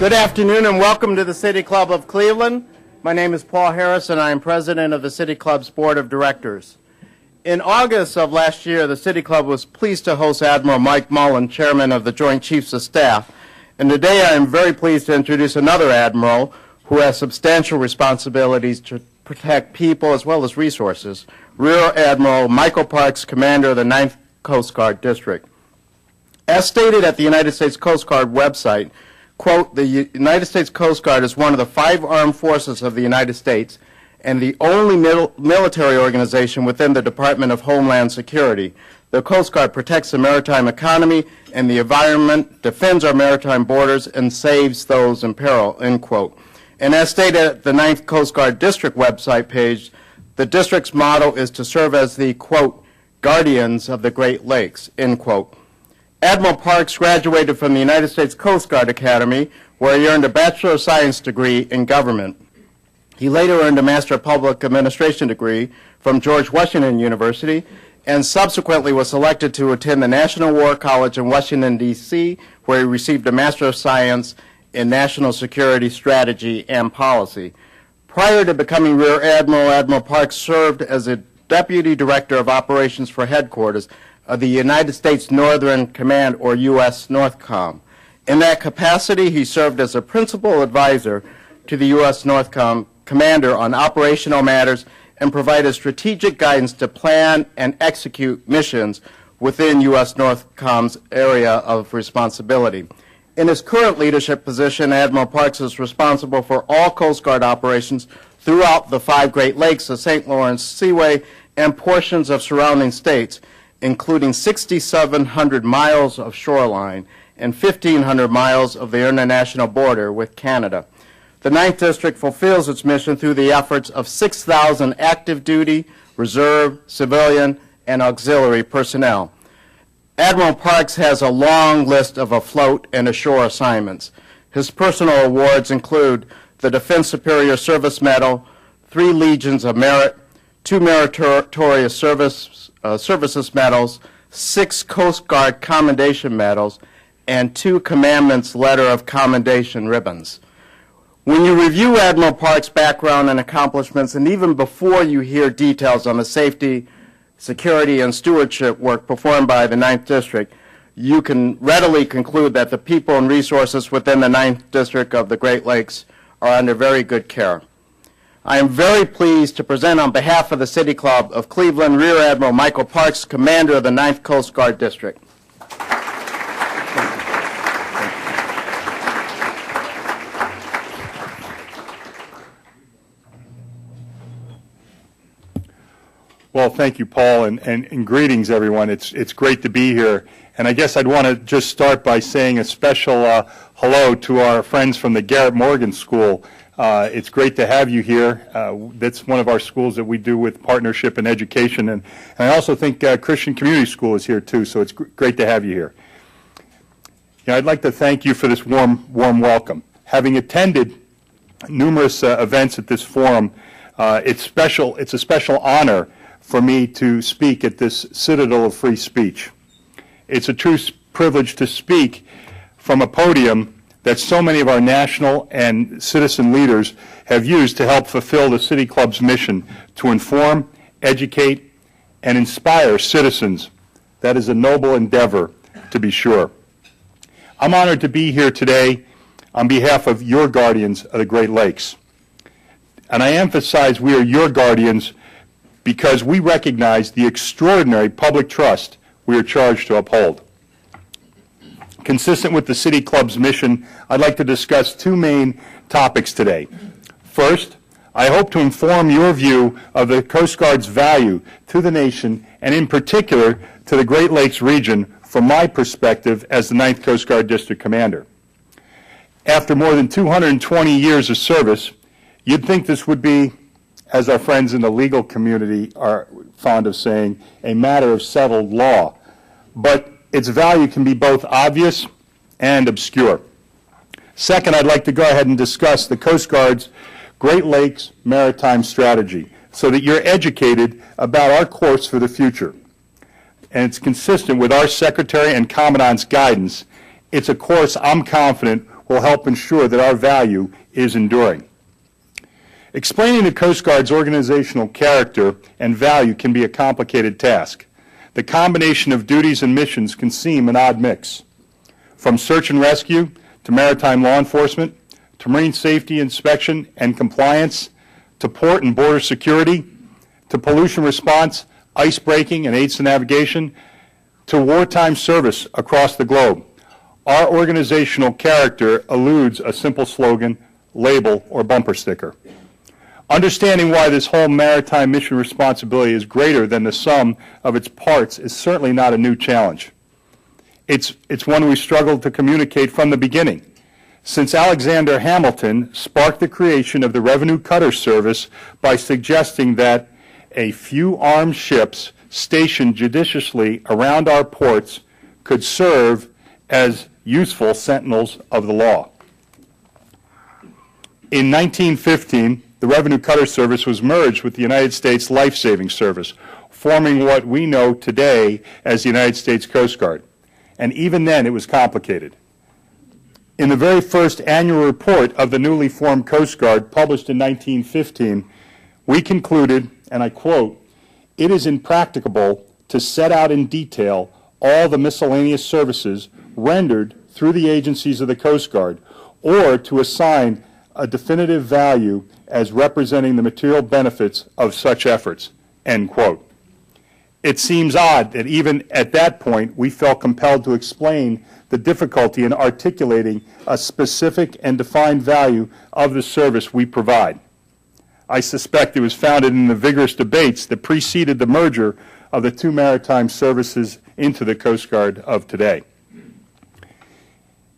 Good afternoon and welcome to the City Club of Cleveland. My name is Paul Harris and I am president of the City Club's Board of Directors. In August of last year, the City Club was pleased to host Admiral Michael N, chairman of the Joint Chiefs of Staff. And today I am very pleased to introduce another admiral who has substantial responsibilities to protect people as well as resources, Rear Admiral Michael Parks, commander of the 9th Coast Guard District. As stated at the United States Coast Guard website, quote, the United States Coast Guard is one of the 5 armed forces of the United States and the only military organization within the Department of Homeland Security. The Coast Guard protects the maritime economy and the environment, defends our maritime borders, and saves those in peril, end quote. And as stated at the 9th Coast Guard District website page, the district's motto is to serve as the, quote, guardians of the Great Lakes, end quote. Admiral Parks graduated from the United States Coast Guard Academy, where he earned a Bachelor of Science degree in government. He later earned a Master of Public Administration degree from George Washington University and subsequently was selected to attend the National War College in Washington, D.C., where he received a Master of Science in National Security Strategy and Policy. Prior to becoming Rear Admiral, Admiral Parks served as a Deputy Director of Operations for Headquarters of the United States Northern Command, or U.S. NORTHCOM. In that capacity, he served as a principal advisor to the U.S. NORTHCOM commander on operational matters and provided strategic guidance to plan and execute missions within U.S. NORTHCOM's area of responsibility. In his current leadership position, Admiral Parks is responsible for all Coast Guard operations throughout the 5 Great Lakes, the St. Lawrence Seaway, and portions of surrounding states, including 6,700 miles of shoreline and 1,500 miles of the international border with Canada. The 9th District fulfills its mission through the efforts of 6,000 active duty, reserve, civilian, and auxiliary personnel. Admiral Parks has a long list of afloat and ashore assignments. His personal awards include the Defense Superior Service Medal, 3 Legions of Merit, 2 Meritorious Services Medals, 6 Coast Guard Commendation Medals, and 2 Commandment's Letter of Commendation ribbons. When you review Admiral Parks' background and accomplishments, and even before you hear details on the safety, security, and stewardship work performed by the 9th District, you can readily conclude that the people and resources within the 9th District of the Great Lakes are under very good care. I am very pleased to present on behalf of the City Club of Cleveland, Rear Admiral Michael Parks, commander of the 9th Coast Guard District. Well, thank you, Paul, and greetings, everyone. It's great to be here. And I guess I'd want to just start by saying a special hello to our friends from the Garrett Morgan School. It's great to have you here. That's one of our schools that we do with partnership and education. And I also think Christian Community School is here, too, so it's great to have you here. I'd like to thank you for this warm welcome. Having attended numerous events at this forum, it's a special honor for me to speak at this citadel of free speech. It's a true privilege to speak from a podium that so many of our national and citizen leaders have used to help fulfill the City Club's mission to inform, educate, and inspire citizens. That is a noble endeavor, to be sure. I'm honored to be here today on behalf of your guardians of the Great Lakes. And I emphasize we are your guardians because we recognize the extraordinary public trust we are charged to uphold. Consistent with the City Club's mission, I'd like to discuss 2 main topics today. First, I hope to inform your view of the Coast Guard's value to the nation and in particular to the Great Lakes region from my perspective as the 9th Coast Guard District Commander. After more than 220 years of service, you'd think this would be, as our friends in the legal community are fond of saying, a matter of settled law. But its value can be both obvious and obscure. Second, I'd like to go ahead and discuss the Coast Guard's Great Lakes Maritime Strategy so that you're educated about our course for the future. And it's consistent with our Secretary and Commandant's guidance. It's a course I'm confident will help ensure that our value is enduring. Explaining the Coast Guard's organizational character and value can be a complicated task. The combination of duties and missions can seem an odd mix. From search and rescue to maritime law enforcement, to marine safety inspection and compliance, to port and border security, to pollution response, ice breaking and aids to navigation, to wartime service across the globe. Our organizational character eludes a simple slogan, label, or bumper sticker. Understanding why this whole maritime mission responsibility is greater than the sum of its parts is certainly not a new challenge. It's one we struggled to communicate from the beginning. Since Alexander Hamilton sparked the creation of the Revenue Cutter Service by suggesting that a few armed ships stationed judiciously around our ports could serve as useful sentinels of the law. In 1915, the Revenue Cutter Service was merged with the United States Life-Saving Service, forming what we know today as the United States Coast Guard. And even then, it was complicated. In the very first annual report of the newly formed Coast Guard, published in 1915, we concluded, and I quote, "It is impracticable to set out in detail all the miscellaneous services rendered through the agencies of the Coast Guard, or to assign a definitive value as representing the material benefits of such efforts," end quote. It seems odd that even at that point we felt compelled to explain the difficulty in articulating a specific and defined value of the service we provide. I suspect it was founded in the vigorous debates that preceded the merger of the two maritime services into the Coast Guard of today.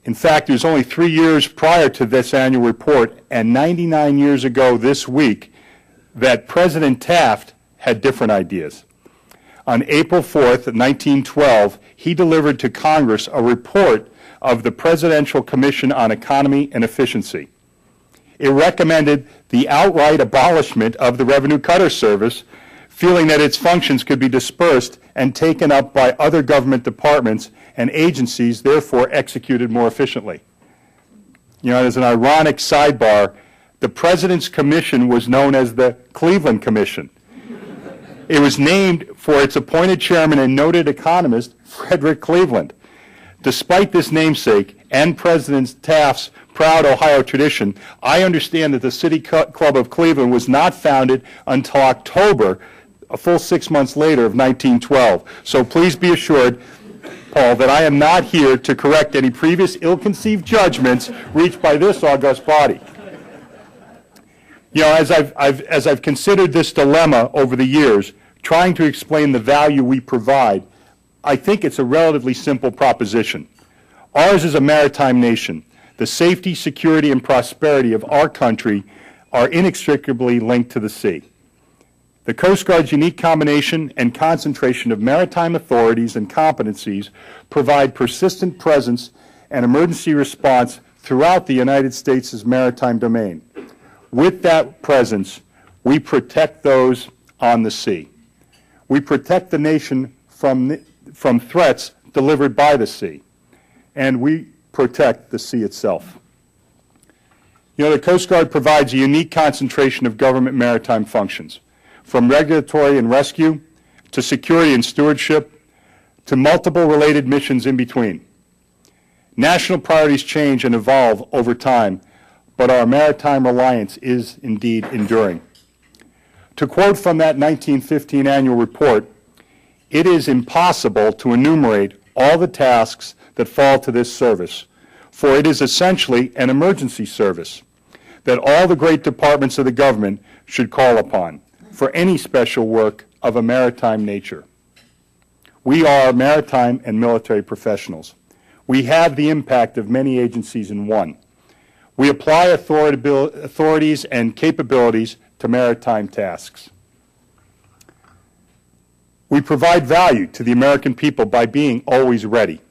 In fact, it was only 3 years prior to this annual report and 99 years ago this week that President Taft had different ideas. On April 4th, 1912, he delivered to Congress a report of the Presidential Commission on Economy and Efficiency. It recommended the outright abolishment of the Revenue Cutter Service, feeling that its functions could be dispersed and taken up by other government departments and agencies, therefore executed more efficiently. You know, as an ironic sidebar, the President's Commission was known as the Cleveland Commission. It was named for its appointed chairman and noted economist, Frederick Cleveland. Despite this namesake and President Taft's proud Ohio tradition, I understand that the City Club of Cleveland was not founded until October, a full 6 months later, of 1912. So please be assured, Paul, that I am not here to correct any previous ill-conceived judgments reached by this august body. You know, as I've considered this dilemma over the years, trying to explain the value we provide, I think it's a relatively simple proposition. Ours is a maritime nation. The safety, security, and prosperity of our country are inextricably linked to the sea. The Coast Guard's unique combination and concentration of maritime authorities and competencies provide persistent presence and emergency response throughout the United States' maritime domain. With that presence, we protect those on the sea. We protect the nation from threats delivered by the sea, and we protect the sea itself. You know, the Coast Guard provides a unique concentration of government maritime functions, from regulatory and rescue to security and stewardship to multiple related missions in between. National priorities change and evolve over time, but our maritime reliance is indeed enduring. To quote from that 1915 annual report, "It is impossible to enumerate all the tasks that fall to this service, for it is essentially an emergency service that all the great departments of the government should call upon for any special work of a maritime nature. We are maritime and military professionals. We have the impact of many agencies in one. We apply authorities and capabilities to maritime tasks. We provide value to the American people by being always ready,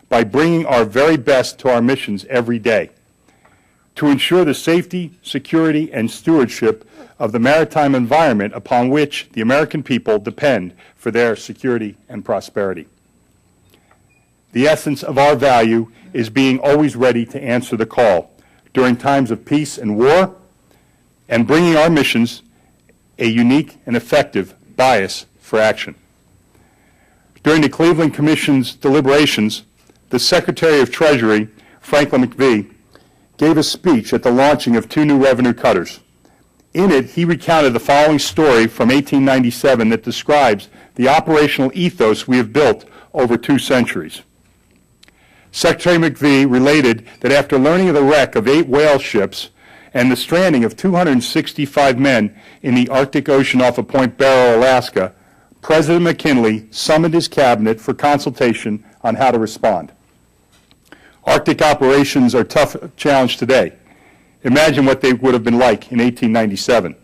by bringing our very best to our missions every day, to ensure the safety, security, and stewardship of the maritime environment upon which the American people depend for their security and prosperity." The essence of our value is being always ready to answer the call during times of peace and war, and bringing our missions a unique and effective bias for action. During the Cleveland Commission's deliberations, the Secretary of Treasury, Franklin McVee, gave a speech at the launching of 2 new revenue cutters. In it, he recounted the following story from 1897 that describes the operational ethos we have built over 2 centuries. Secretary McVee related that after learning of the wreck of 8 whale ships and the stranding of 265 men in the Arctic Ocean off of Point Barrow, Alaska, President McKinley summoned his cabinet for consultation on how to respond. Arctic operations are a tough challenge today. Imagine what they would have been like in 1897.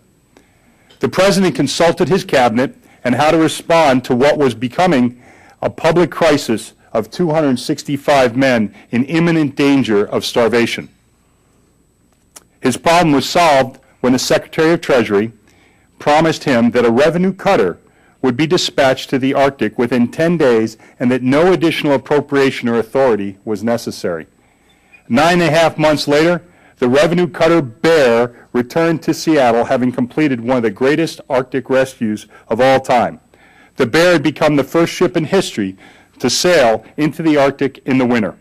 The President consulted his cabinet on how to respond to what was becoming a public crisis of 265 men in imminent danger of starvation. His problem was solved when the Secretary of Treasury promised him that a revenue cutter would be dispatched to the Arctic within 10 days and that no additional appropriation or authority was necessary. 9.5 months later, the revenue cutter Bear returned to Seattle, having completed one of the greatest Arctic rescues of all time. The Bear had become the first ship in history to sail into the Arctic in the winter.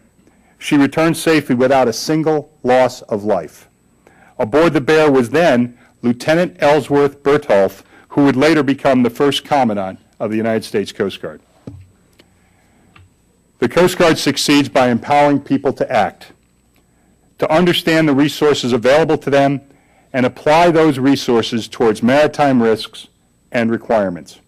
She returned safely without a single loss of life. Aboard the Bear was then Lieutenant Ellsworth Bertholf, who would later become the first Commandant of the United States Coast Guard. The Coast Guard succeeds by empowering people to act, to understand the resources available to them, and apply those resources towards maritime risks and requirements.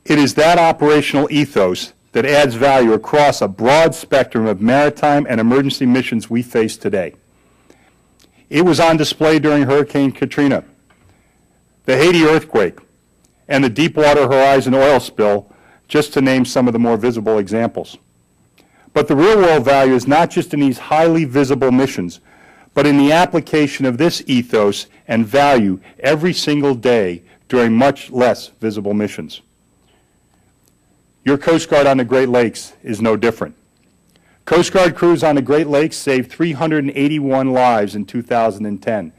It is that operational ethos that adds value across a broad spectrum of maritime and emergency missions we face today. It was on display during Hurricane Katrina, the Haiti earthquake, and the Deepwater Horizon oil spill, just to name some of the more visible examples. But the real-world value is not just in these highly visible missions, but in the application of this ethos and value every single day during much less visible missions. Your Coast Guard on the Great Lakes is no different. Coast Guard crews on the Great Lakes saved 381 lives in 2010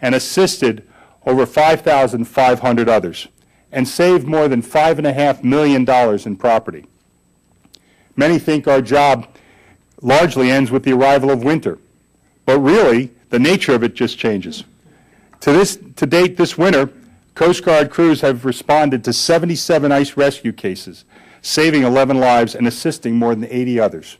and assisted over 5,500 others and saved more than $5.5 million in property. Many think our job largely ends with the arrival of winter, but really the nature of it just changes. To date this winter, Coast Guard crews have responded to 77 ice rescue cases, saving 11 lives and assisting more than 80 others.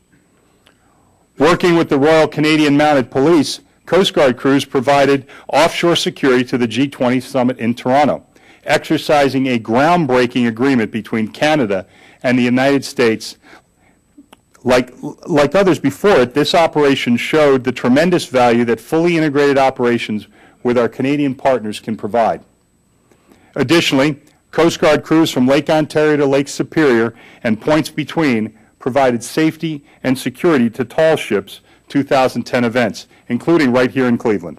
Working with the Royal Canadian Mounted Police, Coast Guard crews provided offshore security to the G20 summit in Toronto, exercising a groundbreaking agreement between Canada and the United States. Like others before it, this operation showed the tremendous value that fully integrated operations with our Canadian partners can provide. Additionally, Coast Guard crews from Lake Ontario to Lake Superior and points between provided safety and security to tall ships' 2010 events, including right here in Cleveland.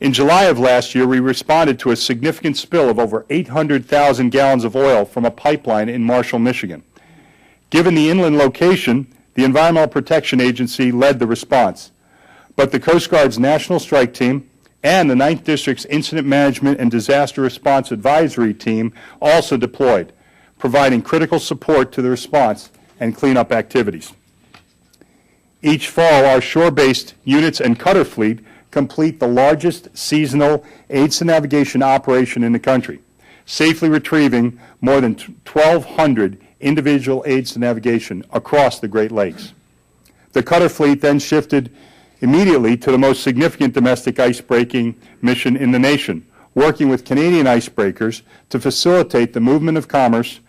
In July of last year, we responded to a significant spill of over 800,000 gallons of oil from a pipeline in Marshall, Michigan. Given the inland location, the Environmental Protection Agency led the response, but the Coast Guard's National Strike Team and the 9th District's Incident Management and Disaster Response Advisory Team also deployed, providing critical support to the response and cleanup activities. Each fall, our shore-based units and cutter fleet complete the largest seasonal aids to navigation operation in the country, safely retrieving more than 1,200 individual aids to navigation across the Great Lakes. The cutter fleet then shifted immediately to the most significant domestic icebreaking mission in the nation, working with Canadian icebreakers to facilitate the movement of commerce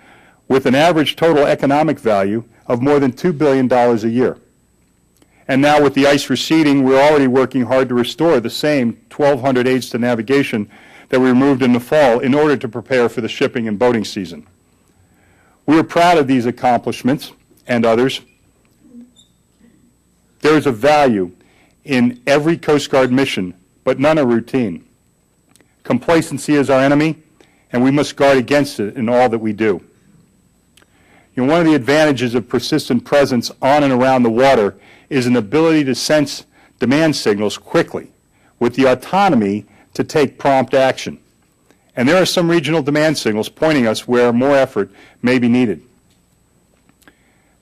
with an average total economic value of more than $2 billion a year. And now with the ice receding, we're already working hard to restore the same 1,200 aids to navigation that we removed in the fall in order to prepare for the shipping and boating season. We are proud of these accomplishments and others. There is a value in every Coast Guard mission, but none are routine. Complacency is our enemy, and we must guard against it in all that we do. One of the advantages of persistent presence on and around the water is an ability to sense demand signals quickly with the autonomy to take prompt action. And there are some regional demand signals pointing us where more effort may be needed.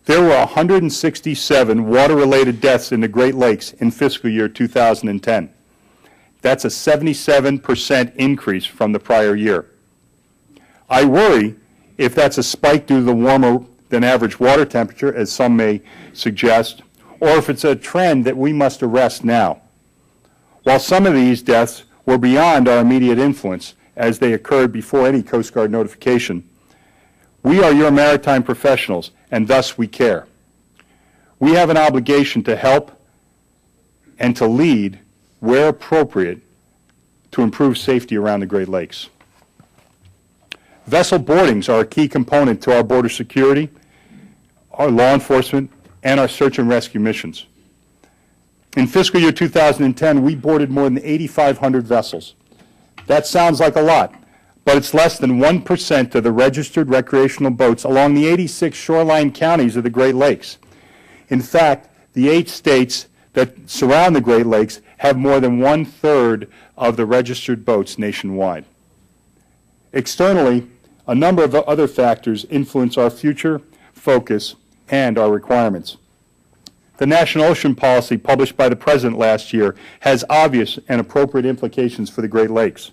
There were 167 water-related deaths in the Great Lakes in fiscal year 2010. That's a 77% increase from the prior year. I worry if that's a spike due to the warmer than average water temperature, as some may suggest, or if it's a trend that we must arrest now. While some of these deaths were beyond our immediate influence, as they occurred before any Coast Guard notification, we are your maritime professionals, and thus we care. We have an obligation to help and to lead where appropriate to improve safety around the Great Lakes. Vessel boardings are a key component to our border security, our law enforcement, and our search and rescue missions. In fiscal year 2010, we boarded more than 8,500 vessels. That sounds like a lot, but it's less than 1% of the registered recreational boats along the 86 shoreline counties of the Great Lakes. In fact, the 8 states that surround the Great Lakes have more than 1/3 of the registered boats nationwide. Externally, a number of other factors influence our future, focus, and our requirements. The National Ocean Policy published by the President last year has obvious and appropriate implications for the Great Lakes.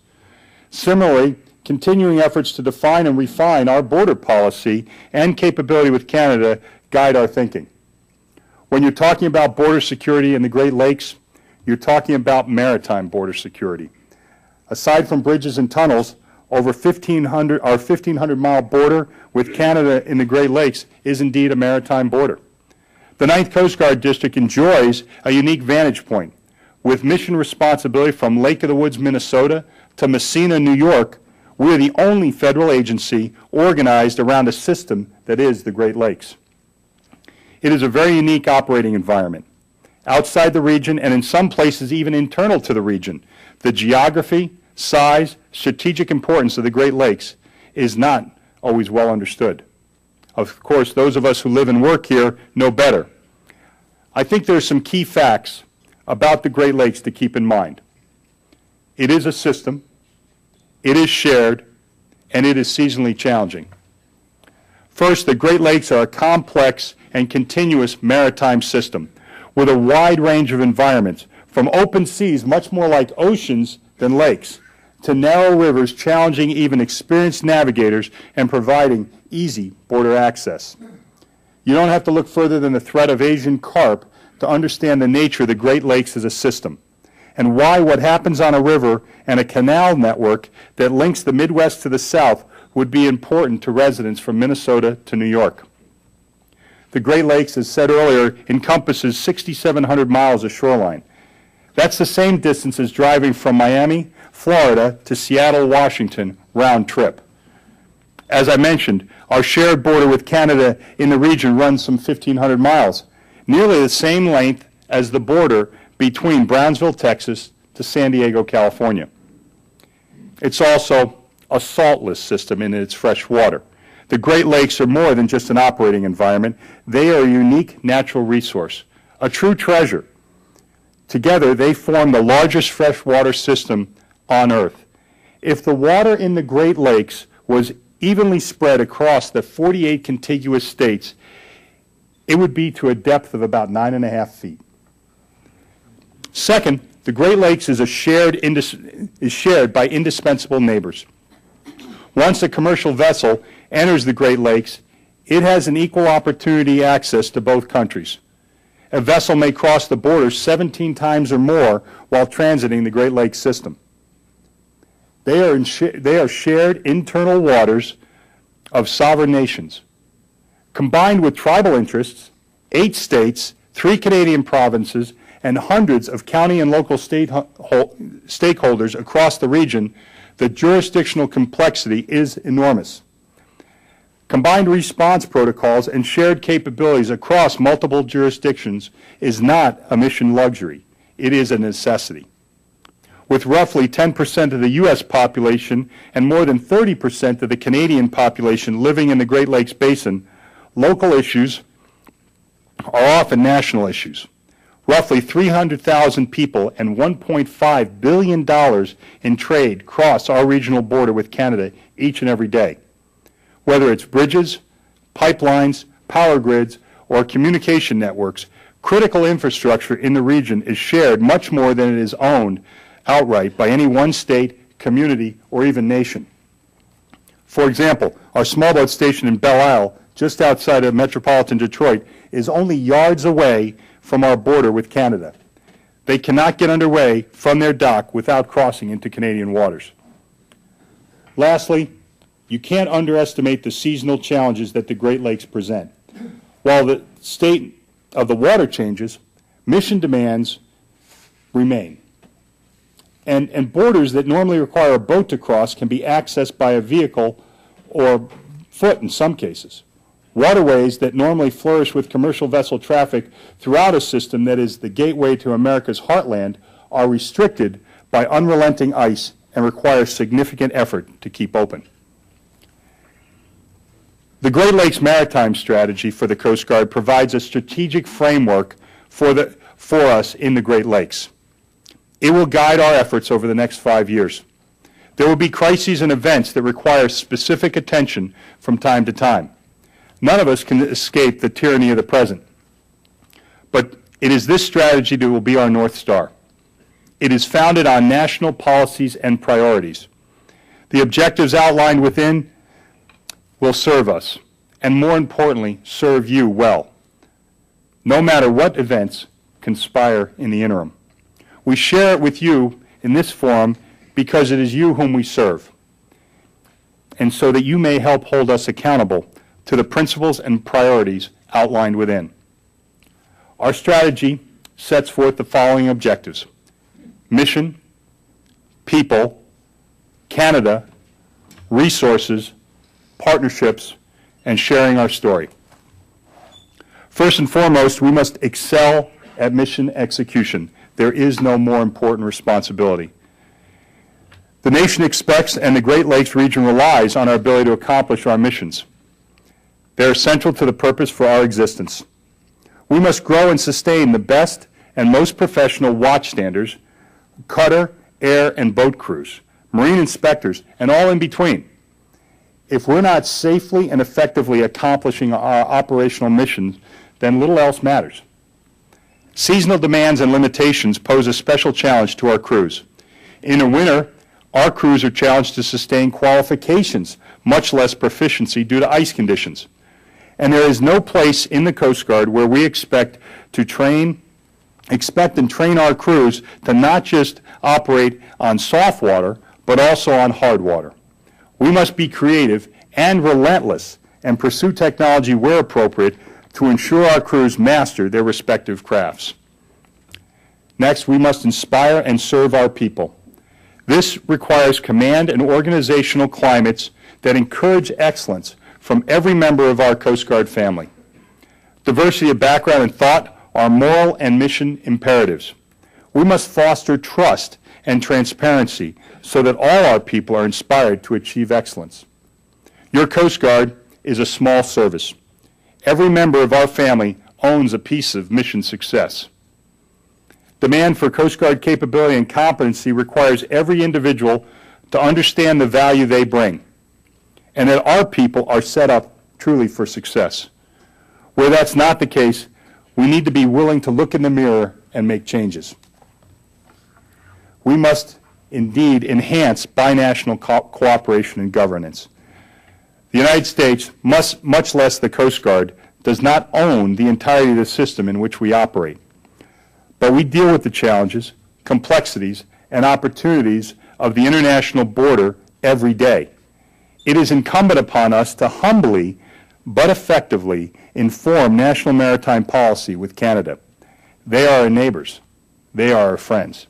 Similarly, continuing efforts to define and refine our border policy and capability with Canada guide our thinking. When you're talking about border security in the Great Lakes, you're talking about maritime border security. Aside from bridges and tunnels, our 1,500-mile border with Canada in the Great Lakes is indeed a maritime border. The 9th Coast Guard District enjoys a unique vantage point. With mission responsibility from Lake of the Woods, Minnesota to Messina, New York, we are the only federal agency organized around a system that is the Great Lakes. It is a very unique operating environment. Outside the region, and in some places even internal to the region, the geography, size, strategic importance of the Great Lakes is not always well understood. Of course, those of us who live and work here know better. I think there are some key facts about the Great Lakes to keep in mind. It is a system, it is shared, and it is seasonally challenging. First, the Great Lakes are a complex and continuous maritime system with a wide range of environments, from open seas, much more like oceans than lakes, to narrow rivers challenging even experienced navigators and providing easy border access. You don't have to look further than the threat of Asian carp to understand the nature of the Great Lakes as a system, and why what happens on a river and a canal network that links the Midwest to the South would be important to residents from Minnesota to New York. The Great Lakes, as said earlier, encompasses 6,700 miles of shoreline. That's the same distance as driving from Miami, Florida to Seattle, Washington, round trip. As I mentioned, our shared border with Canada in the region runs some 1,500 miles, nearly the same length as the border between Brownsville, Texas to San Diego, California. It's also a saltless system in its fresh water. The Great Lakes are more than just an operating environment. They are a unique natural resource, a true treasure. Together, they form the largest freshwater system on Earth. If the water in the Great Lakes was evenly spread across the 48 contiguous states, it would be to a depth of about 9.5 feet. Second, the Great Lakes is shared by indispensable neighbors. Once a commercial vessel enters the Great Lakes, it has an equal opportunity access to both countries. A vessel may cross the border 17 times or more while transiting the Great Lakes system. They are shared internal waters of sovereign nations. Combined with tribal interests, 8 states, 3 Canadian provinces, and hundreds of county and local stakeholders across the region, the jurisdictional complexity is enormous. Combined response protocols and shared capabilities across multiple jurisdictions is not a mission luxury. It is a necessity. With roughly 10% of the U.S. population and more than 30% of the Canadian population living in the Great Lakes Basin, local issues are often national issues. Roughly 300,000 people and $1.5 billion in trade cross our regional border with Canada each and every day. Whether it's bridges, pipelines, power grids, or communication networks, critical infrastructure in the region is shared much more than it is owned outright by any one state, community, or even nation. For example, our small boat station in Belle Isle, just outside of metropolitan Detroit, is only yards away from our border with Canada. They cannot get underway from their dock without crossing into Canadian waters. Lastly, you can't underestimate the seasonal challenges that the Great Lakes present. While the state of the water changes, mission demands remain. And borders that normally require a boat to cross can be accessed by a vehicle or foot in some cases. Waterways that normally flourish with commercial vessel traffic throughout a system that is the gateway to America's heartland are restricted by unrelenting ice and require significant effort to keep open. The Great Lakes Maritime Strategy for the Coast Guard provides a strategic framework for us in the Great Lakes. It will guide our efforts over the next 5 years. There will be crises and events that require specific attention from time to time. None of us can escape the tyranny of the present. But it is this strategy that will be our North Star. It is founded on national policies and priorities. The objectives outlined within will serve us, and more importantly, serve you well, no matter what events conspire in the interim. We share it with you in this forum because it is you whom we serve, and so that you may help hold us accountable to the principles and priorities outlined within. Our strategy sets forth the following objectives: mission, people, Canada, resources, partnerships, and sharing our story. First and foremost, we must excel at mission execution. There is no more important responsibility. The nation expects and the Great Lakes region relies on our ability to accomplish our missions. They are central to the purpose for our existence. We must grow and sustain the best and most professional watchstanders, cutter, air, and boat crews, marine inspectors, and all in between. If we're not safely and effectively accomplishing our operational missions, then little else matters. Seasonal demands and limitations pose a special challenge to our crews. In the winter, our crews are challenged to sustain qualifications, much less proficiency due to ice conditions. And there is no place in the Coast Guard where we expect and train our crews to not just operate on soft water, but also on hard water. We must be creative and relentless and pursue technology where appropriate to ensure our crews master their respective crafts. Next, we must inspire and serve our people. This requires command and organizational climates that encourage excellence from every member of our Coast Guard family. Diversity of background and thought are moral and mission imperatives. We must foster trust and transparency so that all our people are inspired to achieve excellence. Your Coast Guard is a small service. Every member of our family owns a piece of mission success. Demand for Coast Guard capability and competency requires every individual to understand the value they bring, and that our people are set up truly for success. Where that's not the case, we need to be willing to look in the mirror and make changes. We must indeed enhance binational cooperation and governance. The United States, much less the Coast Guard, does not own the entirety of the system in which we operate. But we deal with the challenges, complexities, and opportunities of the international border every day. It is incumbent upon us to humbly but effectively inform national maritime policy with Canada. They are our neighbors. They are our friends.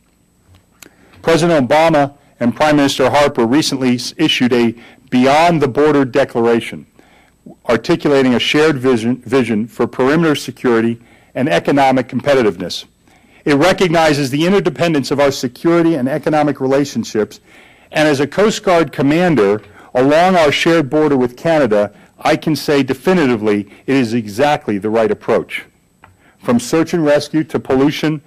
President Obama and Prime Minister Harper recently issued a Beyond the Border Declaration, articulating a shared vision for perimeter security and economic competitiveness. It recognizes the interdependence of our security and economic relationships, and as a Coast Guard commander along our shared border with Canada, I can say definitively it is exactly the right approach. From search and rescue to pollution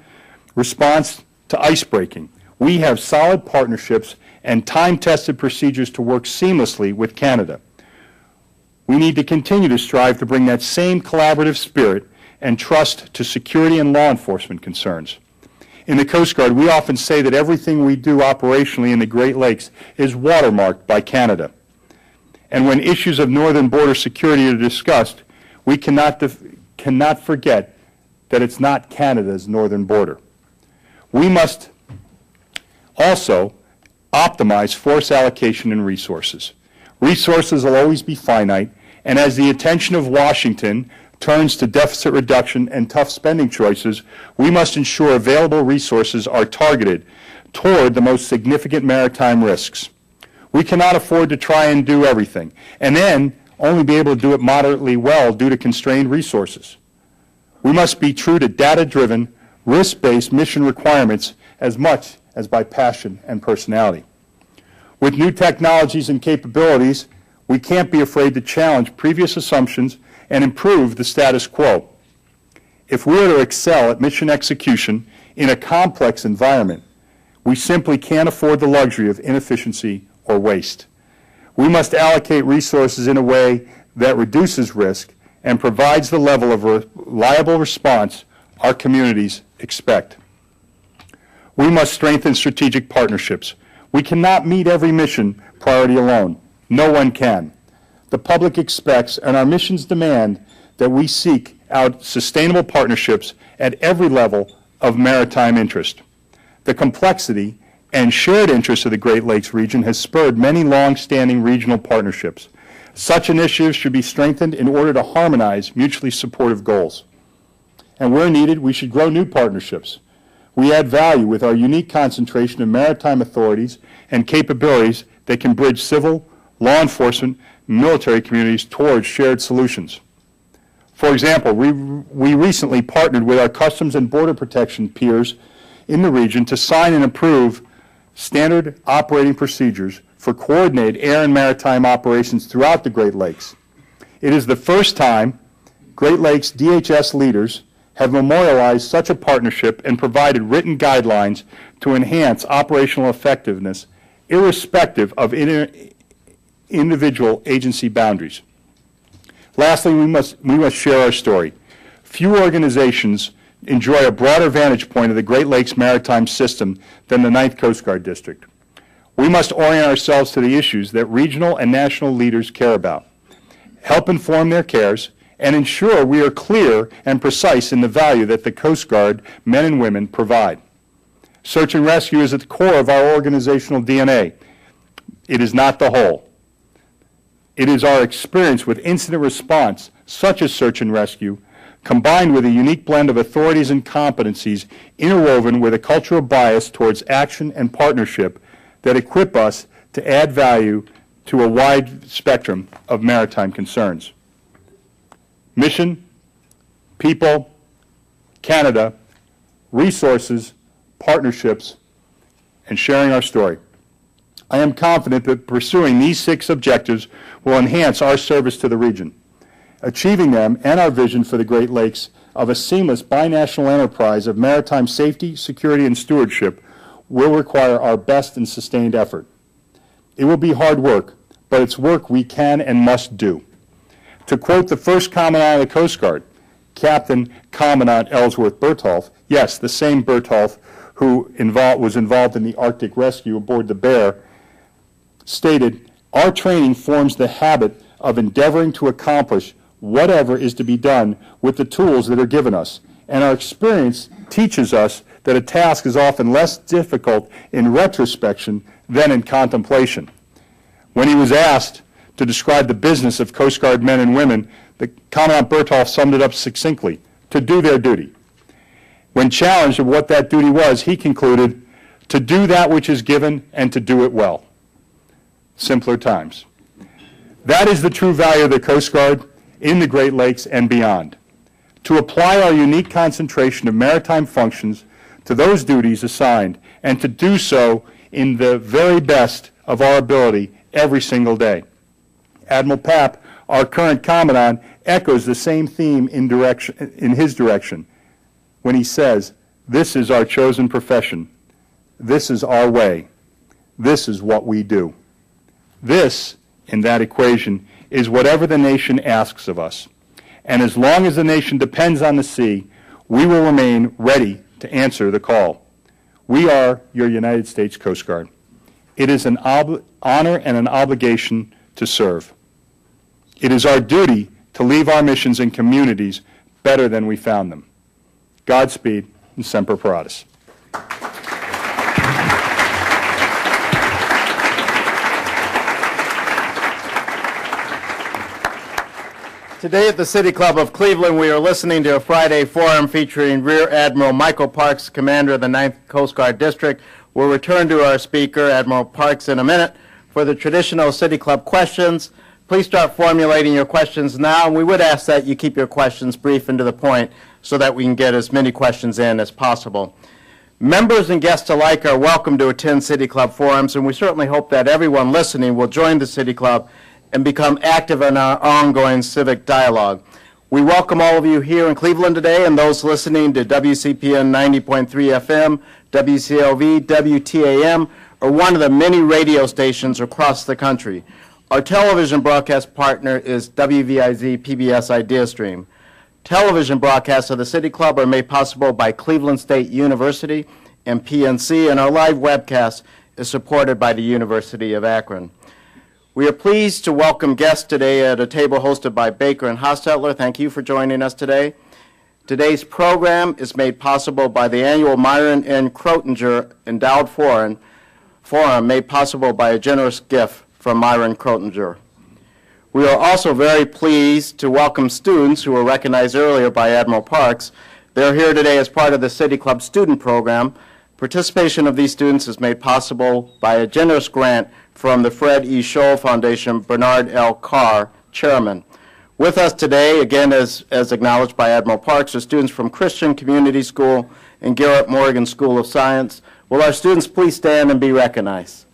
response to icebreaking, we have solid partnerships and time-tested procedures to work seamlessly with Canada. We need to continue to strive to bring that same collaborative spirit and trust to security and law enforcement concerns. In the Coast Guard, we often say that everything we do operationally in the Great Lakes is watermarked by Canada. And when issues of northern border security are discussed, we cannot forget that it's not Canada's northern border. We must also optimize force allocation and resources. Resources will always be finite, and as the attention of Washington turns to deficit reduction and tough spending choices, we must ensure available resources are targeted toward the most significant maritime risks. We cannot afford to try and do everything, and then only be able to do it moderately well due to constrained resources. We must be true to data-driven, risk-based mission requirements as much as by passion and personality. With new technologies and capabilities, we can't be afraid to challenge previous assumptions and improve the status quo. If we are to excel at mission execution in a complex environment, we simply can't afford the luxury of inefficiency or waste. We must allocate resources in a way that reduces risk and provides the level of reliable response our communities expect. We must strengthen strategic partnerships. We cannot meet every mission priority alone. No one can. The public expects and our missions demand that we seek out sustainable partnerships at every level of maritime interest. The complexity and shared interests of the Great Lakes region has spurred many long-standing regional partnerships. Such initiatives should be strengthened in order to harmonize mutually supportive goals. And where needed, we should grow new partnerships. We add value with our unique concentration of maritime authorities and capabilities that can bridge civil, law enforcement, and military communities towards shared solutions. For example, we recently partnered with our Customs and Border Protection peers in the region to sign and approve standard operating procedures for coordinated air and maritime operations throughout the Great Lakes. It is the first time Great Lakes DHS leaders have memorialized such a partnership and provided written guidelines to enhance operational effectiveness irrespective of individual agency boundaries. Lastly, we must share our story. Few organizations enjoy a broader vantage point of the Great Lakes maritime system than the 9th Coast Guard District. We must orient ourselves to the issues that regional and national leaders care about, help inform their cares, and ensure we are clear and precise in the value that the Coast Guard men and women provide. Search and rescue is at the core of our organizational DNA. It is not the whole. It is our experience with incident response, such as search and rescue, combined with a unique blend of authorities and competencies interwoven with a cultural bias towards action and partnership that equip us to add value to a wide spectrum of maritime concerns. Mission, people, Canada, resources, partnerships, and sharing our story. I am confident that pursuing these 6 objectives will enhance our service to the region. Achieving them and our vision for the Great Lakes of a seamless binational enterprise of maritime safety, security, and stewardship will require our best and sustained effort. It will be hard work, but it's work we can and must do. To quote the first Commandant of the Coast Guard, Captain Commandant Ellsworth Bertholf, yes, the same Bertholf who was involved in the Arctic rescue aboard the Bear, stated, "Our training forms the habit of endeavoring to accomplish whatever is to be done with the tools that are given us, and our experience teaches us that a task is often less difficult in retrospection than in contemplation." When he was asked to describe the business of Coast Guard men and women, the Commandant Bertholf summed it up succinctly: to do their duty. When challenged of what that duty was, he concluded, to do that which is given and to do it well. Simpler times. That is the true value of the Coast Guard in the Great Lakes and beyond. To apply our unique concentration of maritime functions to those duties assigned, and to do so in the very best of our ability every single day. Admiral Papp Our current Commandant echoes the same theme in his direction when he says, "This is our chosen profession. This is our way. This is what we do." This, in that equation, is whatever the nation asks of us. And as long as the nation depends on the sea, we will remain ready to answer the call. We are your United States Coast Guard. It is an honor and an obligation to serve. It is our duty to leave our missions and communities better than we found them. Godspeed and Semper Paratus. Today at the City Club of Cleveland, we are listening to a Friday forum featuring Rear Admiral Michael Parks, Commander of the 9th Coast Guard District. We'll return to our speaker, Admiral Parks, in a minute for the traditional City Club questions. Please start formulating your questions now, and we would ask that you keep your questions brief and to the point so that we can get as many questions in as possible. Members and guests alike are welcome to attend City Club forums, and we certainly hope that everyone listening will join the City Club and become active in our ongoing civic dialogue. We welcome all of you here in Cleveland today and those listening to WCPN 90.3 FM, WCLV, WTAM, or one of the many radio stations across the country. Our television broadcast partner is WVIZ PBS IdeaStream. Television broadcasts of the City Club are made possible by Cleveland State University and PNC, and our live webcast is supported by the University of Akron. We are pleased to welcome guests today at a table hosted by Baker and Hostetler. Thank you for joining us today. Today's program is made possible by the annual Myron N. Crotinger Endowed Forum made possible by a generous gift from Myron Crotinger. We are also very pleased to welcome students who were recognized earlier by Admiral Parks. They're here today as part of the City Club student program. Participation of these students is made possible by a generous grant from the Fred E. Scholl Foundation, Bernard L. Carr, Chairman. With us today, again as acknowledged by Admiral Parks, are students from Christian Community School and Garrett Morgan School of Science. Will our students please stand and be recognized?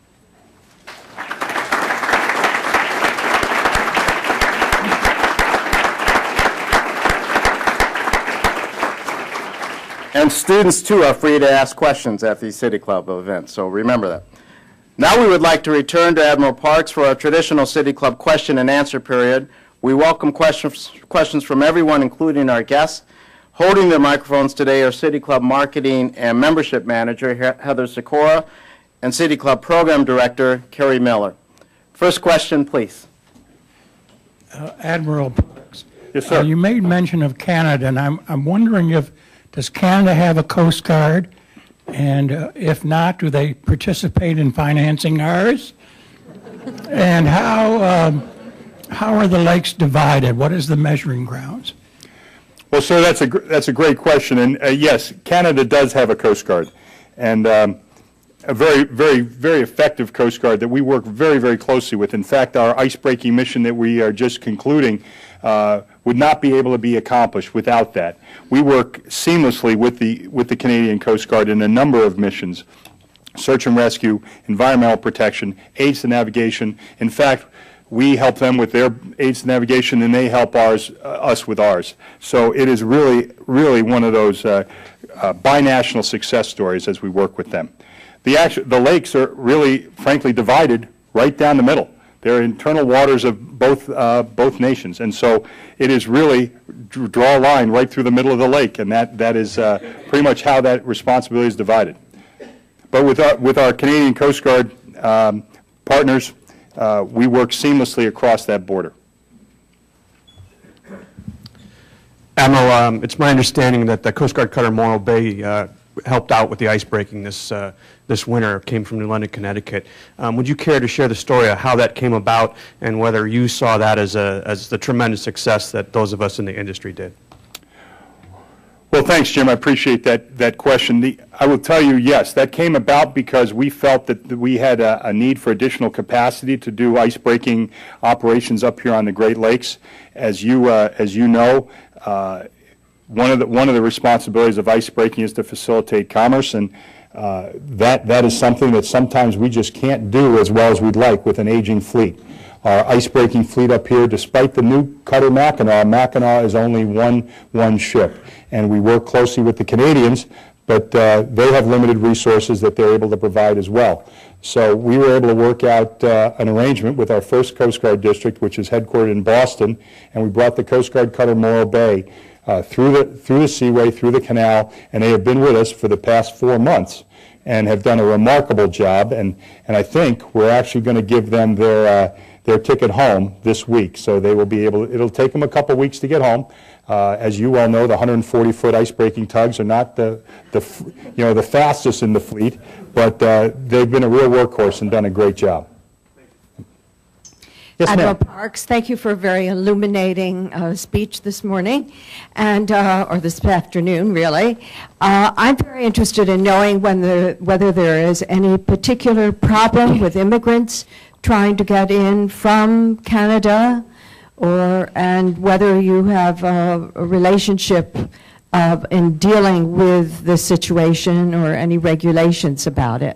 And students, too, are free to ask questions at the City Club events, so remember that. Now we would like to return to Admiral Parks for our traditional City Club question and answer period. We welcome questions from everyone, including our guests. Holding their microphones today are City Club Marketing and Membership Manager Heather Sikora and City Club Program Director Kerry Miller. First question, please. Admiral Parks. Yes, sir. You made mention of Canada, and I'm wondering does Canada have a Coast Guard? And if not, do they participate in financing ours? And how are the lakes divided? What is the measuring grounds? Well, sir, that's a great question. And yes, Canada does have a Coast Guard, and a very, very, very effective Coast Guard that we work very, very closely with. In fact, our ice-breaking mission that we are just concluding would not be able to be accomplished without that. We work seamlessly with the Canadian Coast Guard in a number of missions: search and rescue, environmental protection, aids to navigation. In fact, we help them with their aids to navigation, and they help us with ours. So it is really, really one of those binational success stories as we work with them. The lakes are really, frankly, divided right down the middle. They're internal waters of both nations, and so it is really draw a line right through the middle of the lake, and that is pretty much how that responsibility is divided. But with our Canadian Coast Guard partners, we work seamlessly across that border. Admiral, it's my understanding that the Coast Guard cutter Morro Bay helped out with the ice breaking this winter, came from New London, Connecticut. Would you care to share the story of how that came about and whether you saw that as the tremendous success that those of us in the industry did? Well, thanks, Jim. I appreciate that question. I will tell you, yes, that came about because we felt that we had a need for additional capacity to do ice breaking operations up here on the Great Lakes. As you know, one of the responsibilities of ice breaking is to facilitate commerce, and that is something that sometimes we just can't do as well as we'd like with an aging fleet. our ice-breaking fleet up here. Despite the new cutter Mackinac is only one ship. And we work closely with the Canadians, but they have limited resources that they're able to provide as well. So we were able to work out an arrangement with our first Coast Guard district, which is headquartered in Boston, and we brought the Coast Guard cutter Morro Bay through the Seaway, through the canal, and they have been with us for the past 4 months and have done a remarkable job. And I think we're actually going to give them their ticket home this week. So they will be able, it'll take them a couple weeks to get home. As you well know, the 140-foot ice-breaking tugs are not the fastest in the fleet, but they've been a real workhorse and done a great job. Yes, Admiral ma'am. Parks, thank you for a very illuminating speech this morning, and or this afternoon, really. I'm very interested in knowing whether there is any particular problem with immigrants trying to get in from Canada, and whether you have a relationship in dealing with the situation or any regulations about it.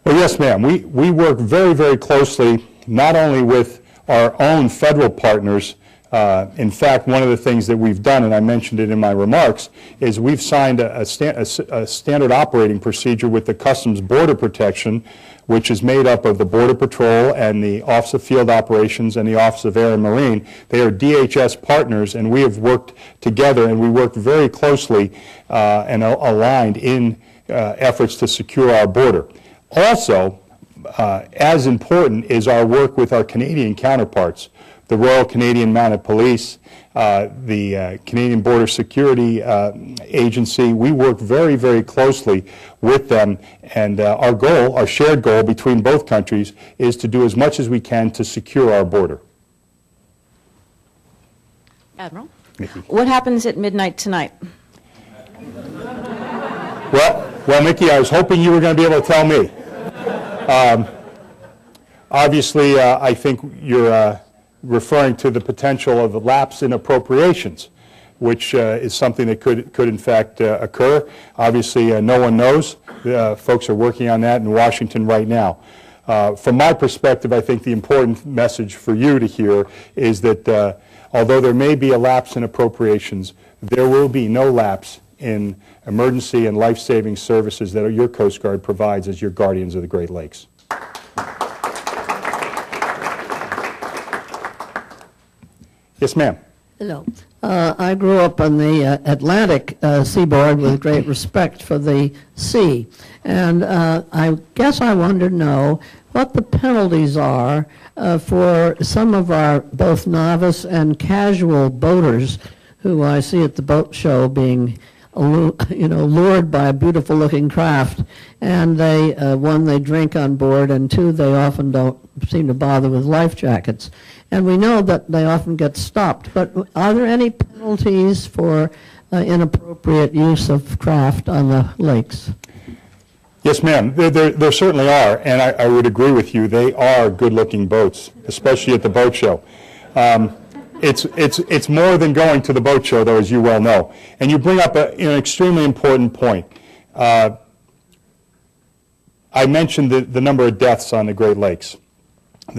Well, yes, ma'am. We work very, very closely not only with our own federal partners. In fact, one of the things that we've done, and I mentioned it in my remarks, is we've signed a standard operating procedure with the Customs Border Protection, which is made up of the Border Patrol and the Office of Field Operations and the Office of Air and Marine. They are DHS partners, and we have worked together, and we work very closely and aligned in efforts to secure our border. Also, as important is our work with our Canadian counterparts, the Royal Canadian Mounted Police, the Canadian Border Security Agency. We work very, very closely with them, and our goal, our shared goal between both countries, is to do as much as we can to secure our border. Admiral, Mickey. what happens at midnight tonight? Well, Mickey, I was hoping you were going to be able to tell me. Obviously, I think you're referring to the potential of a lapse in appropriations, which is something that could in fact occur. Obviously, no one knows. Folks are working on that in Washington right now. From my perspective, I think the important message for you to hear is that although there may be a lapse in appropriations, there will be no lapse in emergency and life-saving services that your Coast Guard provides as your guardians of the Great Lakes. Yes, ma'am. Hello. I grew up on the Atlantic seaboard with great respect for the sea. And I guess I wanted to know what the penalties are for some of our both novice and casual boaters who I see at the boat show being lured by a beautiful-looking craft, and they, one, they drink on board, and two, they often don't seem to bother with life jackets. And we know that they often get stopped, but are there any penalties for inappropriate use of craft on the lakes? Yes, ma'am. There certainly are, and I would agree with you. They are good-looking boats, especially at the boat show. It's more than going to the boat show, though, as you well know. And you bring up an extremely important point. I mentioned the number of deaths on the Great Lakes,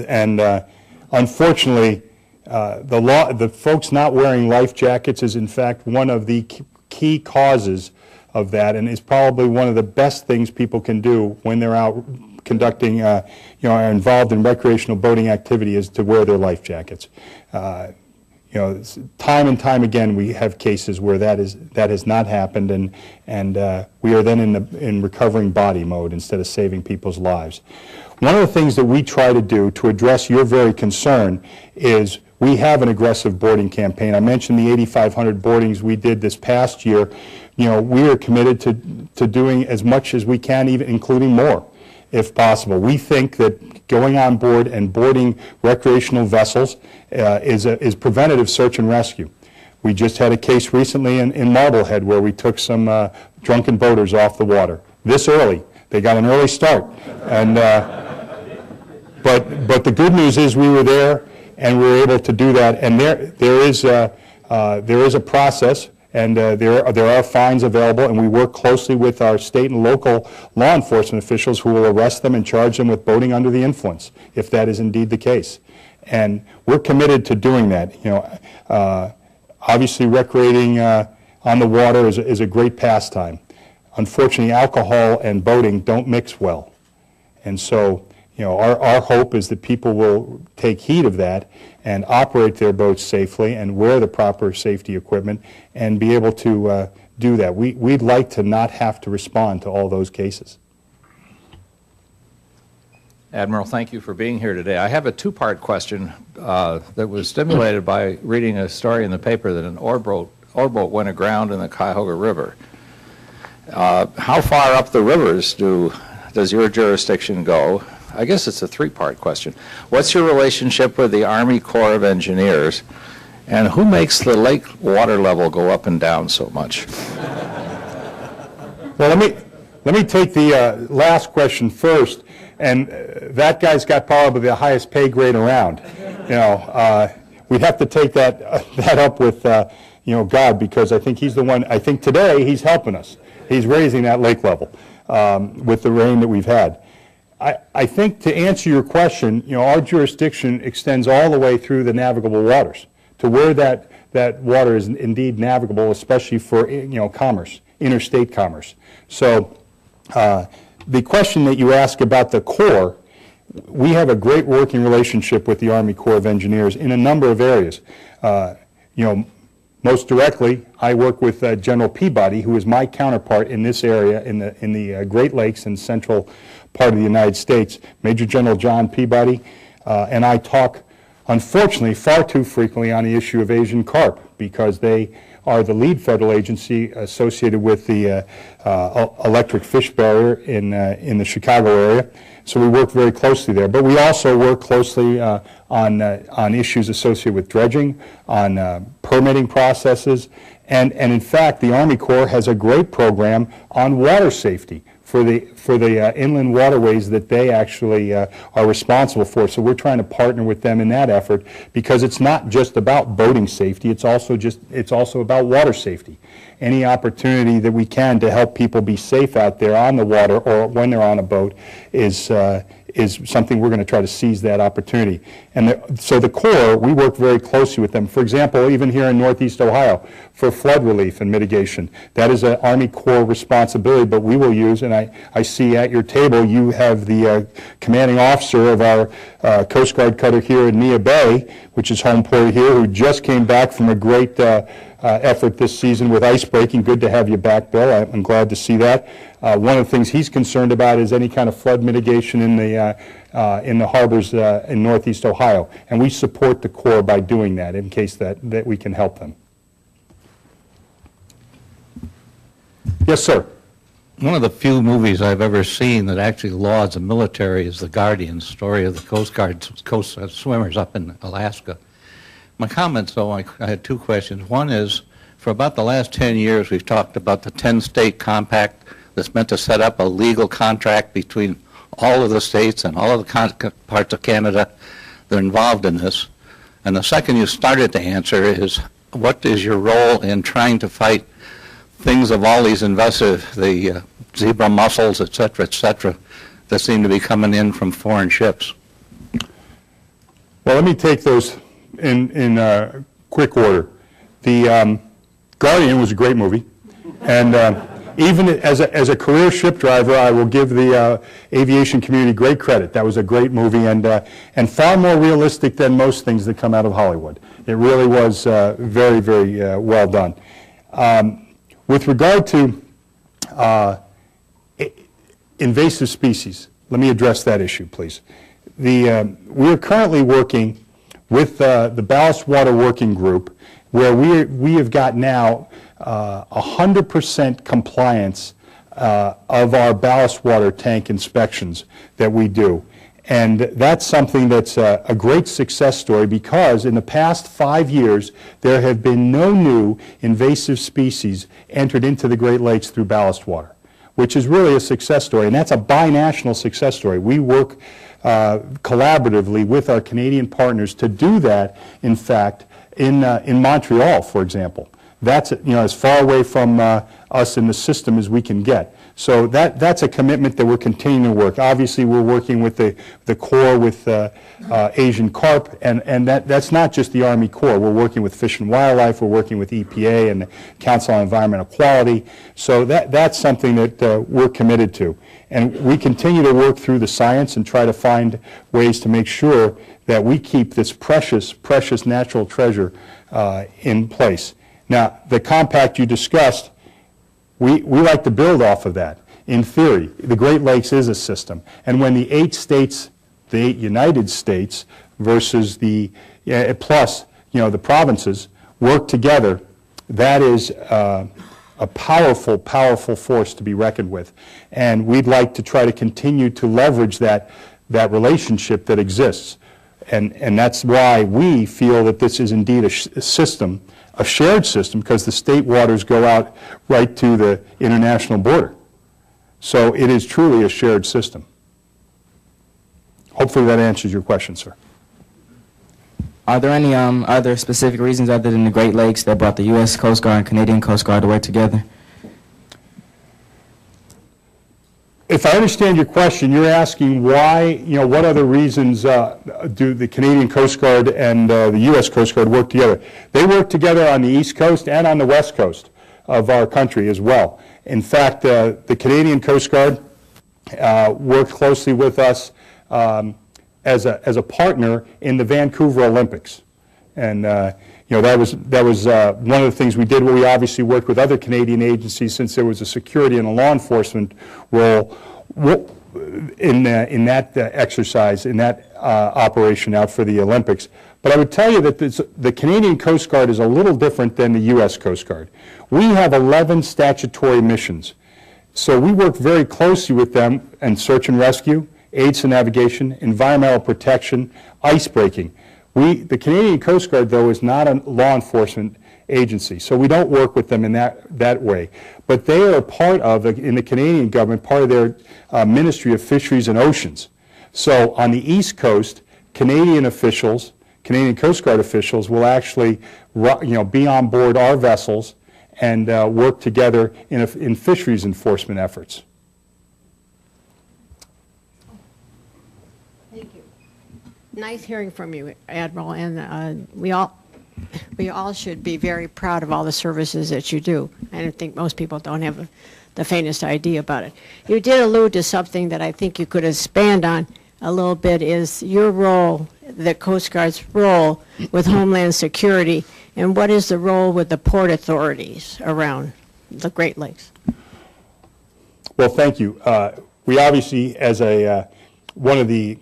and unfortunately, the folks not wearing life jackets is in fact one of the key causes of that, and is probably one of the best things people can do when they're out conducting, are involved in recreational boating activity, is to wear their life jackets. Time and time again we have cases where that has not happened, and we are then in recovering body mode instead of saving people's lives. One of the things that we try to do to address your very concern is we have an aggressive boarding campaign. I mentioned the 8,500 boardings we did this past year. We are committed to doing as much as we can, even including more, if possible. We think that going on board and boarding recreational vessels is preventative search and rescue. We just had a case recently in Marblehead where we took some drunken boaters off the water this early. They got an early start, and but the good news is we were there and we were able to do that. And there is a process. And there are fines available, and we work closely with our state and local law enforcement officials who will arrest them and charge them with boating under the influence, if that is indeed the case. And we're committed to doing that. Obviously recreating on the water is a great pastime. Unfortunately, alcohol and boating don't mix well. And so, our hope is that people will take heed of that and operate their boats safely and wear the proper safety equipment and be able to do that. We'd like to not have to respond to all those cases. Admiral, thank you for being here today. I have a two-part question that was stimulated by reading a story in the paper that an oarboat went aground in the Cuyahoga River. How far up the rivers does your jurisdiction go? I guess it's a three-part question. What's your relationship with the Army Corps of Engineers, and who makes the lake water level go up and down so much? Well, let me take the last question first. And that guy's got probably the highest pay grade around. We'd have to take that up with God, because I think he's the one. I think today he's helping us. He's raising that lake level with the rain that we've had. I think to answer your question, our jurisdiction extends all the way through the navigable waters to where that water is indeed navigable, especially for commerce, interstate commerce. So. The question that you ask about the Corps, we have a great working relationship with the Army Corps of Engineers in a number of areas. Most directly, I work with General Peabody, who is my counterpart in this area in the Great Lakes and central part of the United States. Major General John Peabody and I talk, unfortunately, far too frequently on the issue of Asian carp, because they are the lead federal agency associated with the electric fish barrier in the Chicago area. So we work very closely there. But we also work closely on issues associated with dredging, on permitting processes, and in fact, the Army Corps has a great program on water safety for the inland waterways that they actually are responsible for. So we're trying to partner with them in that effort, because it's not just about boating safety, it's also about water safety. Any opportunity that we can to help people be safe out there on the water or when they're on a boat is something we're going to try to seize that opportunity. And so the Corps, we work very closely with them. For example, even here in Northeast Ohio, for flood relief and mitigation, that is an Army Corps responsibility, but we will use, and I see at your table you have the commanding officer of our Coast Guard cutter here in Neah Bay, which is home port here, who just came back from a great effort this season with ice breaking. Good to have you back, Bill. I'm glad to see that. One of the things he's concerned about is any kind of flood mitigation in the harbors in Northeast Ohio, and we support the Corps by doing that in case that we can help them. Yes, sir. One of the few movies I've ever seen that actually lauds the military is The Guardian, story of the Coast Guard swimmers up in Alaska. My comments, though, I had two questions. One is, for about the last 10 years, we've talked about the 10-state compact that's meant to set up a legal contract between all of the states and all of the parts of Canada that are involved in this. And the second you started to answer is, what is your role in trying to fight things of all these invasive, the zebra mussels, et cetera, that seem to be coming in from foreign ships? Well, let me take those in quick order. The Guardian was a great movie, and even as a career ship driver, I will give the aviation community great credit. That was a great movie, and far more realistic than most things that come out of Hollywood. It really was very, very well done. With regard to invasive species, let me address that issue, please. We are currently working with the Ballast Water Working Group, where we have got now 100% compliance of our ballast water tank inspections that we do. And that's something that's a great success story, because in the past 5 years, there have been no new invasive species entered into the Great Lakes through ballast water, which is really a success story. And that's a binational success story. We work collaboratively with our Canadian partners to do that, in fact, in Montreal, for example. that's, as far away from us in the system as we can get. So that's a commitment that we're continuing to work. Obviously, we're working with the Corps with Asian carp, and that's not just the Army Corps. We're working with Fish and Wildlife, we're working with EPA and the Council on Environmental Quality. So that's something that we're committed to. And we continue to work through the science and try to find ways to make sure that we keep this precious, precious natural treasure in place. Now, the compact you discussed, we like to build off of that. In theory, the Great Lakes is a system. And when the 8 states, the 8 United States versus the, plus, the provinces work together, that is a powerful, powerful force to be reckoned with. And we'd like to try to continue to leverage that relationship that exists. And that's why we feel that this is indeed a system, a shared system, because the state waters go out right to the international border. So it is truly a shared system. Hopefully that answers your question, sir. Are there any other specific reasons other than the Great Lakes that brought the U.S. Coast Guard and Canadian Coast Guard to work together? If I understand your question, you're asking why, what other reasons do the Canadian Coast Guard and the U.S. Coast Guard work together? They work together on the East Coast and on the West Coast of our country as well. In fact, the Canadian Coast Guard worked closely with us as a partner in the Vancouver Olympics. And that was one of the things we did. Where we obviously worked with other Canadian agencies, since there was a security and a law enforcement role in that exercise, in that operation out for the Olympics. But I would tell you that the Canadian Coast Guard is a little different than the U.S. Coast Guard. We have 11 statutory missions. So we work very closely with them in search and rescue, aids to navigation, environmental protection, ice breaking. The Canadian Coast Guard, though, is not a law enforcement agency, so we don't work with them in that way. But they are part of, in the Canadian government, part of their Ministry of Fisheries and Oceans. So on the East Coast, Canadian Coast Guard officials will actually be on board our vessels and work together in fisheries enforcement efforts. Nice hearing from you, Admiral, and we all should be very proud of all the services that you do. I think most people don't have the faintest idea about it. You did allude to something that I think you could expand on a little bit, is your role, the Coast Guard's role with Homeland Security, and what is the role with the port authorities around the Great Lakes? Well, thank you. We obviously, as one of the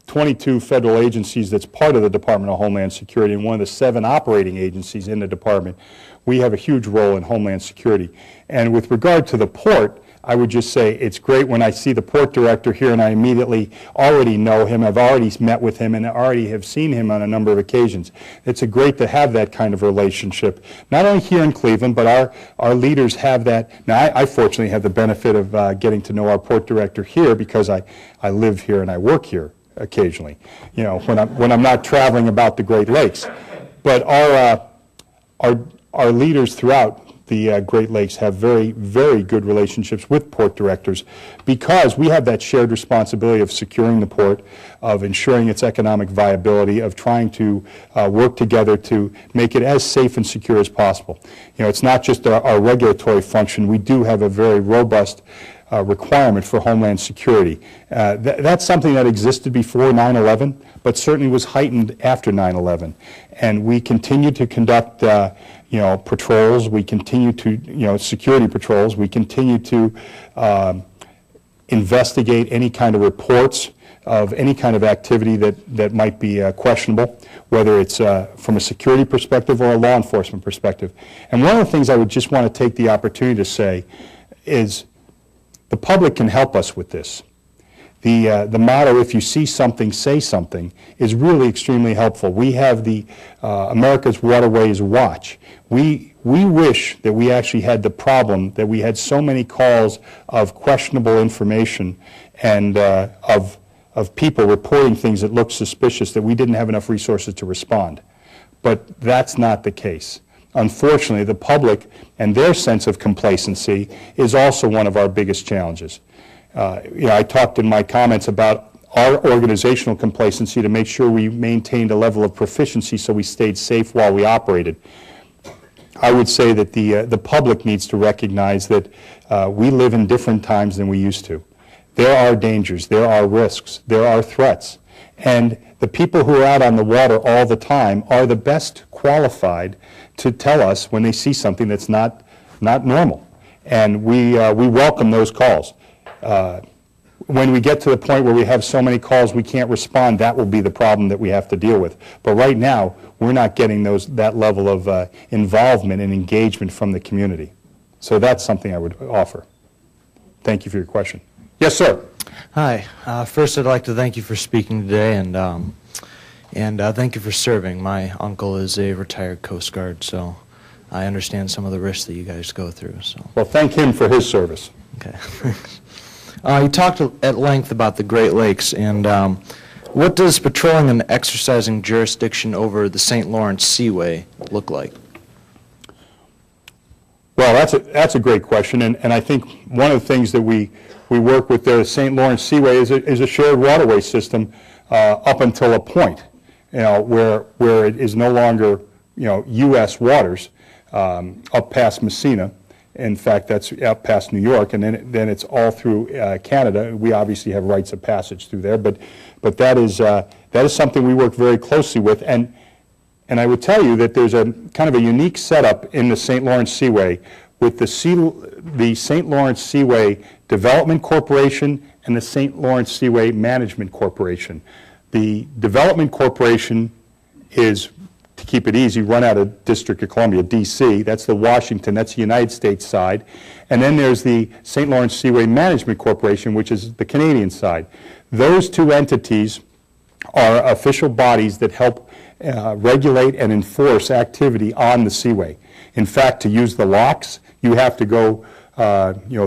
22 federal agencies that's part of the Department of Homeland Security and one of the 7 operating agencies in the department, we have a huge role in Homeland Security. And with regard to the port, I would just say it's great when I see the port director here and I immediately already know him. I've already met with him and already have seen him on a number of occasions. It's great to have that kind of relationship, not only here in Cleveland, but our leaders have that. Now, I fortunately have the benefit of getting to know our port director here because I live here and I work here occasionally, when I'm not traveling about the Great Lakes. But our leaders throughout the Great Lakes have very, very good relationships with port directors because we have that shared responsibility of securing the port, of ensuring its economic viability, of trying to work together to make it as safe and secure as possible. It's not just our regulatory function. We do have a very robust requirement for Homeland Security. That's something that existed before 9/11, but certainly was heightened after 9/11. And we continue to conduct, patrols. We continue to, security patrols. We continue to investigate any kind of reports of any kind of activity that might be questionable, whether it's from a security perspective or a law enforcement perspective. And one of the things I would just want to take the opportunity to say is the public can help us with this. The motto, if you see something, say something, is really extremely helpful. We have the America's Waterways Watch. We wish that we actually had the problem that we had so many calls of questionable information and of people reporting things that looked suspicious that we didn't have enough resources to respond. But that's not the case. unfortunately, the public and their sense of complacency is also one of our biggest challenges. I talked in my comments about our organizational complacency to make sure we maintained a level of proficiency so we stayed safe while we operated. I would say that the public needs to recognize that we live in different times than we used to. There are dangers, there are risks, there are threats, and the people who are out on the water all the time are the best qualified to tell us when they see something that's not normal. And we welcome those calls. When we get to the point where we have so many calls we can't respond, that will be the problem that we have to deal with. But right now, we're not getting that level of involvement and engagement from the community. So that's something I would offer. Thank you for your question. Yes, sir. Hi. First, I'd like to thank you for speaking today, and thank you for serving. My uncle is a retired Coast Guard, so I understand some of the risks that you guys go through. So. Well, thank him for his service. Okay. You talked at length about the Great Lakes, and what does patrolling and exercising jurisdiction over the St. Lawrence Seaway look like? Well, that's a great question, and I think one of the things that we work with the St. Lawrence Seaway is a shared waterway system up until a point, where it is no longer, U.S. waters up past Messina. In fact, that's out past New York, and then it's all through Canada. We obviously have rights of passage through there, but that is something we work very closely with, and I would tell you that there's a kind of a unique setup in the St. Lawrence Seaway with the St. Lawrence Seaway Development Corporation and the St. Lawrence Seaway Management Corporation. The Development Corporation is, to keep it easy, run out of District of Columbia, D.C. That's the Washington, that's the United States side. And then there's the St. Lawrence Seaway Management Corporation, which is the Canadian side. Those two entities are official bodies that help regulate and enforce activity on the Seaway. In fact, to use the locks, you have to go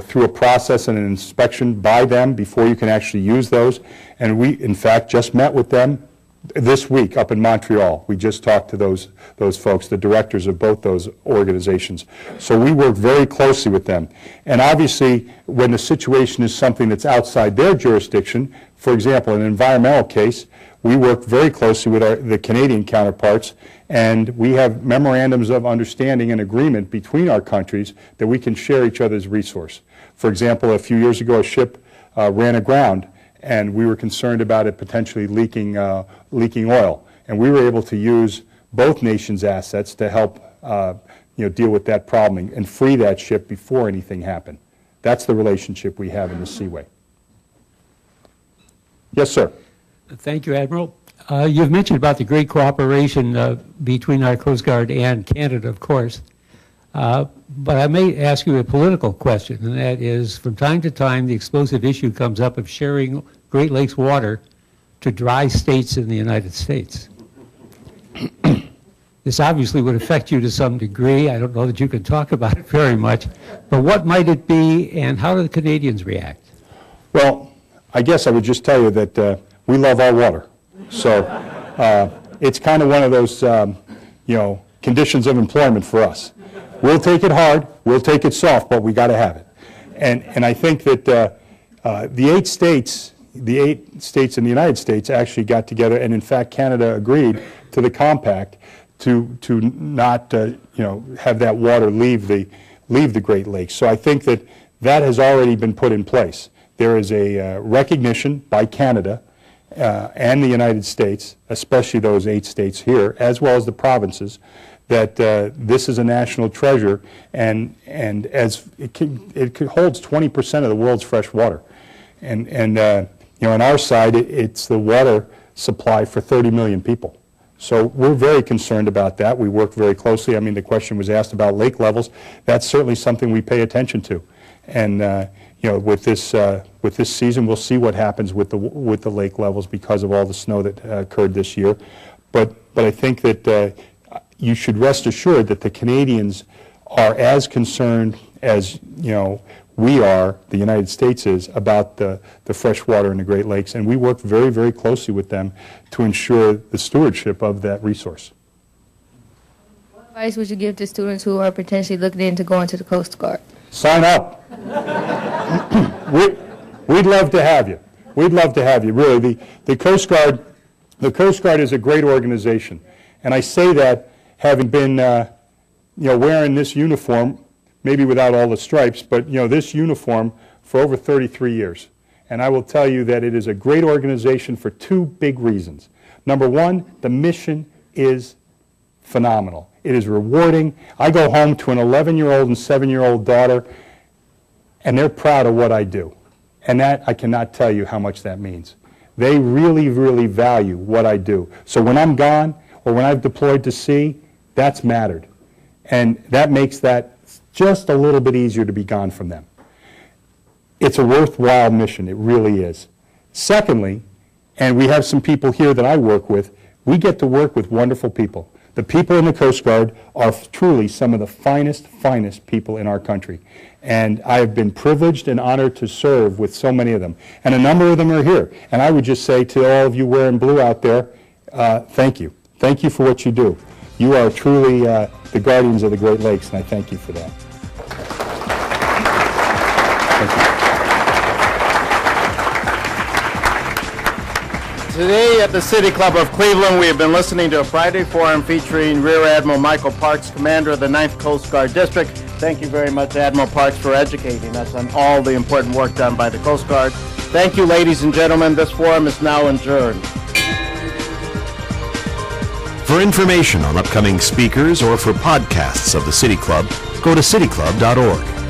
through a process and an inspection by them before you can actually use those. And we, in fact, just met with them this week up in Montreal. We just talked to those folks, the directors of both those organizations. So we work very closely with them. And obviously, when the situation is something that's outside their jurisdiction, for example, in an environmental case, we work very closely with the Canadian counterparts, and we have memorandums of understanding and agreement between our countries that we can share each other's resource. For example, a few years ago, a ship ran aground, and we were concerned about it potentially leaking oil. And we were able to use both nations' assets to help deal with that problem and free that ship before anything happened. That's the relationship we have in the Seaway. Yes, sir. Thank you, Admiral. You've mentioned about the great cooperation between our Coast Guard and Canada, of course. But I may ask you a political question, and that is, from time to time, the explosive issue comes up of sharing Great Lakes water to dry states in the United States. This obviously would affect you to some degree. I don't know that you can talk about it very much. But what might it be, and how do the Canadians react? Well, I guess I would just tell you that we love our water. So it's kind of one of those, conditions of employment for us. We'll take it hard, we'll take it soft, but we got to have it. And I think that the eight states in the United States actually got together, and in fact Canada agreed to the compact to not have that water leave the Great Lakes. So I think that has already been put in place. There is a recognition by Canada and the United States, especially those 8 states here, as well as the provinces, that this is a national treasure, and as it holds 20% of the world's fresh water, and on our side it's the water supply for 30 million people. So we're very concerned about that. We work very closely. I mean, the question was asked about lake levels. That's certainly something we pay attention to, and with this season, we'll see what happens with the lake levels because of all the snow that occurred this year. But I think that you should rest assured that the Canadians are as concerned as we are, the United States is, about the fresh water in the Great Lakes, and we work very, very closely with them to ensure the stewardship of that resource. advice would you give to students who are potentially looking into going to the Coast Guard? Sign up. We'd love to have you. We'd love to have you, really. The Coast Guard is a great organization. And I say that having been, wearing this uniform, maybe without all the stripes, but, this uniform for over 33 years. And I will tell you that it is a great organization for two big reasons. Number one, the mission is phenomenal. It is rewarding. I go home to an 11-year-old and 7-year-old daughter, and they're proud of what I do. And that, I cannot tell you how much that means. They really, really value what I do. So when I'm gone, or when I've deployed to sea, that's mattered. And that makes that just a little bit easier to be gone from them. It's a worthwhile mission, it really is. Secondly, and we have some people here that I work with, we get to work with wonderful people. The people in the Coast Guard are truly some of the finest people in our country. And I have been privileged and honored to serve with so many of them. And a number of them are here. And I would just say to all of you wearing blue out there, thank you. Thank you for what you do. You are truly the guardians of the Great Lakes, and I thank you for that. Today at the City Club of Cleveland, we have been listening to a Friday forum featuring Rear Admiral Michael Parks, Commander of the 9th Coast Guard District. Thank you very much, Admiral Parks, for educating us on all the important work done by the Coast Guard. Thank you, ladies and gentlemen. This forum is now adjourned. For information on upcoming speakers or for podcasts of the City Club, go to cityclub.org.